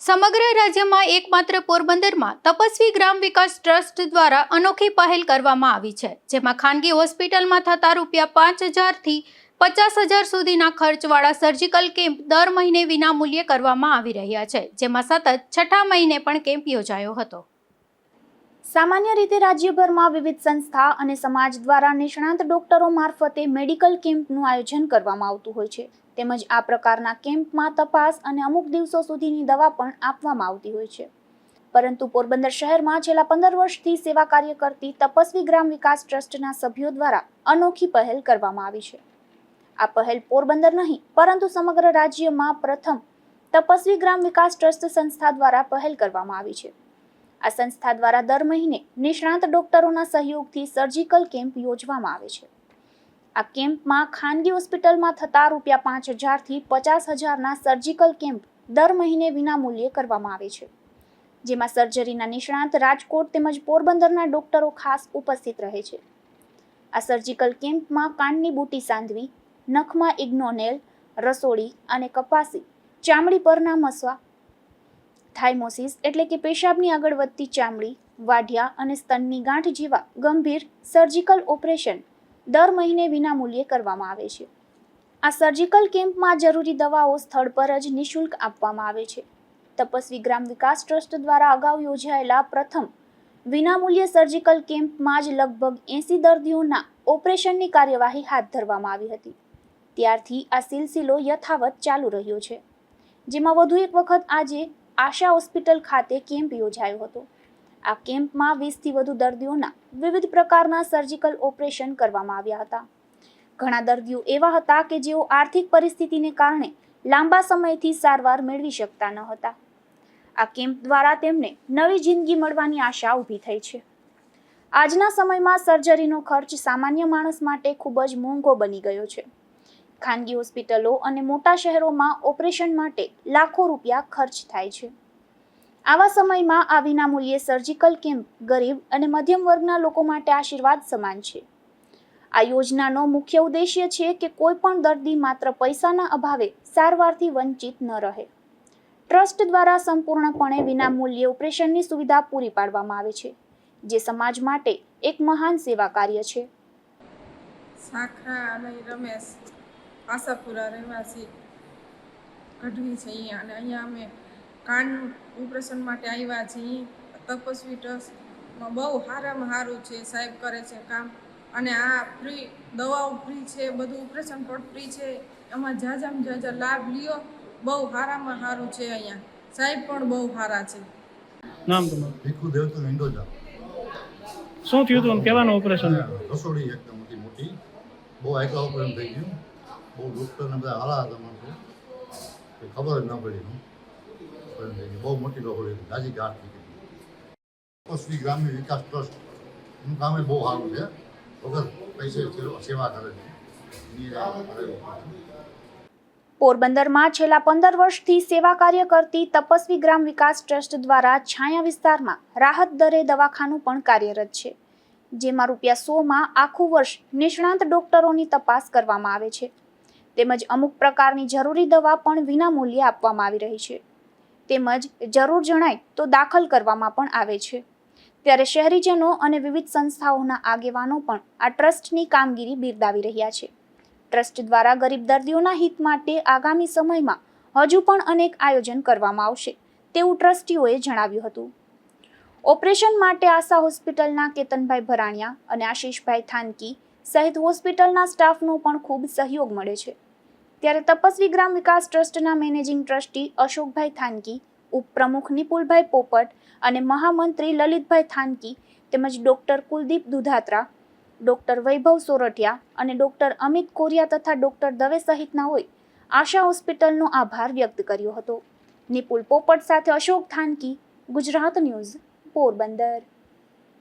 સમગ્ર રાજ્યમાં એકમાત્ર પોરબંદરમાં તપસ્વી ગ્રામ વિકાસ ટ્રસ્ટ દ્વારા અનોખી પહેલ કરવામાં આવી છે, જેમાં ખાનગી હોસ્પિટલમાં થતા ₹5,000થી 50,000 સુધીના ખર્ચવાળા સર્જિકલ કેમ્પ દર મહિને વિનામૂલ્યે કરવામાં આવી રહ્યા છે, જેમાં સતત છઠ્ઠા મહિને પણ કેમ્પ યોજાયો હતો. સામાન્ય રીતે રાજ્યભરમાં વિવિધ સંસ્થા અને સમાજ દ્વારા નિષ્ણાંત ડોક્ટરો મારફતે મેડિકલ કેમ્પનું આયોજન કરવામાં આવતું હોય છે. તેમજ આ પ્રકારના કેમ્પમાં તપાસ અને અમુક દિવસો સુધીની દવા પણ આપવામાં આવતી હોય છે. પરંતુ પોરબંદર શહેરમાં છેલ્લા 15 વર્ષથી સેવા કાર્ય કરતી તપસ્વી ગ્રામ વિકાસ ટ્રસ્ટના સભ્યો દ્વારા અનોખી પહેલ કરવામાં આવી છે. આ પહેલ પોરબંદર નહીં પરંતુ સમગ્ર રાજ્યમાં પ્રથમ તપસ્વી ગ્રામ વિકાસ ટ્રસ્ટ સંસ્થા દ્વારા પહેલ કરવામાં આવી છે. આ સંસ્થા દ્વારા દર મહિને નિષ્ણાંત ડોક્ટરોના સહયોગથી સર્જિકલ કેમ્પ યોજવામાં આવે છે. આ કેમ્પમાં ખાનગી હોસ્પિટલમાં થતા ₹5,000થી 50,000ના સર્જિકલ કેમ્પ દર મહિને વિનામૂલ્યે કરવામાં આવે છે, જેમાં સર્જરીના નિષ્ણાંત રાજકોટ તેમજ પોરબંદરના ડોક્ટરો ખાસ ઉપસ્થિત રહે છે. આ સર્જિકલ કેમ્પમાં કાનની બુટી સાંધવી, નખમાં ઇગ્નોનેલ, રસોડી અને કપાસી, ચામડી પરના મસવા, થાઇમોસિસ એટલે કે પેશાબની આગળ વધતી ચામડી, વાઢિયા અને સ્તનની ગાંઠ જેવા ગંભીર સર્જિકલ ઓપરેશન દર મહિને વિનામૂલ્યે કરવામાં આવે છે. આ સર્જિકલ કેમ્પમાં જરૂરી દવાઓ સ્થળ પર જ નિઃશુલ્ક આપવામાં આવે છે. તપસ્વી ગ્રામ વિકાસ ટ્રસ્ટ દ્વારા અગાઉ યોજાયેલા પ્રથમ વિનામૂલ્યે સર્જિકલ કેમ્પમાં જ લગભગ 80 દર્દીઓના ઓપરેશનની કાર્યવાહી હાથ ધરવામાં આવી હતી. ત્યારથી આ સિલસિલો યથાવત ચાલુ રહ્યો છે, જેમાં વધુ એક વખત આજે આશા હોસ્પિટલ ખાતે કેમ્પ યોજાયો હતો. આ કેમ્પમાં 20થી વધુ દર્દીઓના વિવિધ પ્રકારના સર્જિકલ ઓપરેશન કરવામાં આવ્યા હતા. ઘણા દર્દીઓ એવા હતા કે જેઓ આર્થિક પરિસ્થિતિને કારણે લાંબા સમયથી સારવાર મેળવી શકતા ન હતા. આ કેમ્પ દ્વારા તેમને નવી જિંદગી મળવાની આશા ઊભી થઈ છે. આજના સમયમાં સર્જરીનો ખર્ચ સામાન્ય માણસ માટે ખૂબ જ મોંઘો બની ગયો છે. ખાનગી હોસ્પિટલો અને મોટા શહેરોમાં ઓપરેશન માટે લાખો રૂપિયા ખર્ચ થાય છે. આવા સમયમાં આ વિનામૂલ્યે સર્જિકલ કેમ્પ ગરીબ અને મધ્યમ વર્ગના લોકો માટે આશીર્વાદ સમાન છે. આ યોજનાનો મુખ્ય ઉદ્દેશ્ય છે કે કોઈ પણ દર્દી માત્ર પૈસાના અભાવે સારવારથી વંચિત ન રહે. ટ્રસ્ટ દ્વારા સંપૂર્ણપણે વિનામૂલ્યે ઓપરેશનની સુવિધા પૂરી પાડવામાં આવે છે, જે સમાજ માટે એક મહાન સેવા કાર્ય છે. સાખરા અને રમેશ આશાપુરા રહેવાસી ગઢવી છે અહીંયા, અને અહીંયા અમે કાન ઓપરેશન માટે આવ્યા છીએ. તપસ્વી ટ્રસ્ટમાં બહુ સારામાં સારું છે, સાહેબ કરે છે કામ, અને આ ફ્રી દવાઓ ફ્રી છે, બધું ઓપરેશન પણ ફ્રી છે. એમાં ઝાઝામાં ઝાઝા લાભ લ્યો, બહુ સારામાં સારું છે. અહીંયા સાહેબ પણ બહુ સારા છે. નામ તમારું? ભીખુ દેવતું ઇન્ડોજા. શું થયું હતું? કહેવાનું ઓપરેશન? રસોડી એકદમ મોટી, બહુ આગલા ઓપરેશન થઈ ગયું. બહુ ડૉક્ટરને બધા હાલા હતા માણસો, ખબર જ ન પડી. બહુ મોટી રસોડી હતી, ગાજી ગાંઠ થઈ ગઈ. તપસ્વી ગ્રામ્ય વિકાસ ટ્રસ્ટ એનું કામ બહુ સારું છે, વગર પૈસે સેવા કરે છે. પોરબંદરમાં છેલ્લા 15 વર્ષથી સેવા કાર્ય કરતી તપસ્વી ગ્રામ વિકાસ ટ્રસ્ટ દ્વારા છાયા વિસ્તારમાં રાહત દરે દવાખાનું પણ કાર્યરત છે, જેમાં ₹100માં આખું વર્ષ નિષ્ણાંત ડોક્ટરોની તપાસ કરવામાં આવે છે. તેમજ અમુક પ્રકારની જરૂરી દવા પણ વિનામૂલ્યે આપવામાં આવી રહી છે. તેમજ જરૂર જણાય તો દાખલ કરવામાં પણ આવે છે. ત્યારે શહેરીજનો અને વિવિધ સંસ્થાઓના આગેવાનો પણ આ ટ્રસ્ટની કામગીરી બિરદાવી રહ્યા છે. ટ્રસ્ટ દ્વારા ગરીબ દર્દીઓના હિત માટે આગામી સમયમાં હજુ પણ અનેક આયોજન કરવામાં આવશે તેવું ટ્રસ્ટીઓએ જણાવ્યું હતું. ઓપરેશન માટે આશા હોસ્પિટલના કેતનભાઈ ભરાણિયા અને આશીષભાઈ થાનકી સહિત હોસ્પિટલના સ્ટાફનો પણ ખૂબ સહયોગ મળે છે. ત્યારે તપસ્વી ગ્રામ વિકાસ ટ્રસ્ટના મેનેજિંગ ટ્રસ્ટી અશોકભાઈ થાનકી, ઉપપ્રમુખ નિપુલભાઈ પોપટ અને મહામંત્રી લલિતભાઈ થાનકી તેમજ ડોક્ટર કુલદીપ દુધાત્રા, ડોક્ટર વૈભવ સોરઠિયા અને ડોક્ટર અમિત કોરિયા તથા ડોક્ટર દવે સહિતનાઓએ આશા હોસ્પિટલનો આભાર વ્યક્ત કર્યો હતો. નિપુલ પોપટ સાથે અશોક થાનકી, ગુજરાત ન્યૂઝ, પોરબંદર.